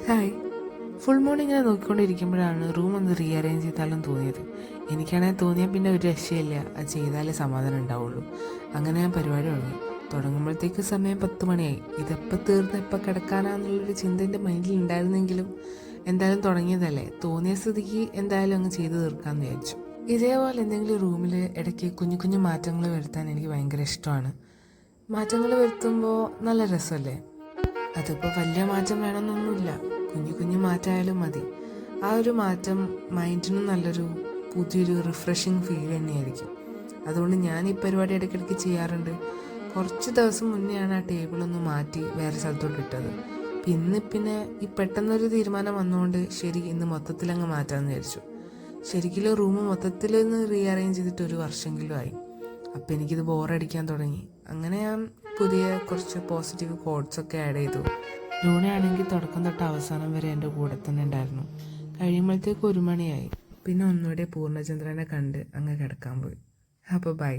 Hi. Full moon ഇങ്ങനെ നോക്കിക്കൊണ്ടിരിക്കുമ്പോഴാണ് room ഒന്ന് rearrange ചെയ്താലും തോന്നിയത്. എനിക്കാണെങ്കിൽ തോന്നിയാൽ പിന്നെ ഒരു രക്ഷയില്ല, അത് ചെയ്താലേ സമാധാനം ഉണ്ടാവുള്ളൂ. അങ്ങനെ ഞാൻ പരിപാടി തുടങ്ങുമ്പോഴത്തേക്ക് സമയം 10 മണിയായി. ഇതെപ്പോൾ തീർന്ന് എപ്പോൾ കിടക്കാനാന്നുള്ളൊരു ചിന്ത എൻ്റെ മൈൻഡിൽ ഉണ്ടായിരുന്നെങ്കിലും എന്തായാലും തുടങ്ങിയതല്ലേ, തോന്നിയ സ്ഥിതിക്ക് എന്തായാലും അങ്ങ് ചെയ്ത് തീർക്കാമെന്ന് വിചാരിച്ചു. ഇതേപോലെ എന്തെങ്കിലും റൂമിൽ ഇടയ്ക്ക് കുഞ്ഞു കുഞ്ഞു മാറ്റങ്ങൾ വരുത്താൻ എനിക്ക് ഭയങ്കര ഇഷ്ടമാണ്. മാറ്റങ്ങൾ വരുത്തുമ്പോൾ നല്ല രസമല്ലേ. അതിപ്പോൾ വലിയ മാറ്റം വേണമെന്നൊന്നുമില്ല, കുഞ്ഞു കുഞ്ഞു മാറ്റമായാലും മതി. ആ ഒരു മാറ്റം മൈൻഡിനും നല്ലൊരു പുതിയൊരു റിഫ്രഷിങ് ഫീൽ തന്നെയായിരിക്കും. അതുകൊണ്ട് ഞാൻ ഈ പരിപാടി ഇടയ്ക്കിടയ്ക്ക് ചെയ്യാറുണ്ട്. കുറച്ച് ദിവസം മുന്നെയാണ് ആ ടേബിളൊന്ന് മാറ്റി വേറെ സ്ഥലത്തോട്ട് ഇട്ടത്. പിന്നെ ഈ പെട്ടെന്നൊരു തീരുമാനം വന്നുകൊണ്ട് ശരി ഇന്ന് മൊത്തത്തിലങ്ങ് മാറ്റാമെന്ന് വിചാരിച്ചു. ശരിക്കും റൂം മൊത്തത്തിലൊന്ന് റീഅറേഞ്ച് ചെയ്തിട്ട് 1 വർഷമെങ്കിലും ആയി. അപ്പം എനിക്കിത് ബോറടിക്കാൻ തുടങ്ങി. അങ്ങനെ ഞാൻ പുതിയ കുറച്ച് പോസിറ്റീവ് കോട്ട്സൊക്കെ ആഡ് ചെയ്തു. ലൂണയാണെങ്കിൽ തുടക്കം തൊട്ട് അവസാനം വരെ എൻ്റെ കൂടെ തന്നെ ഉണ്ടായിരുന്നു. കഴിയുമ്പോഴത്തേക്ക് 1 മണിയായി. പിന്നെ ഒന്നുകൂടെ പൂർണ്ണചന്ദ്രനെ കണ്ട് അങ്ങ് കിടക്കാൻ പോയി. അപ്പോൾ ബൈ.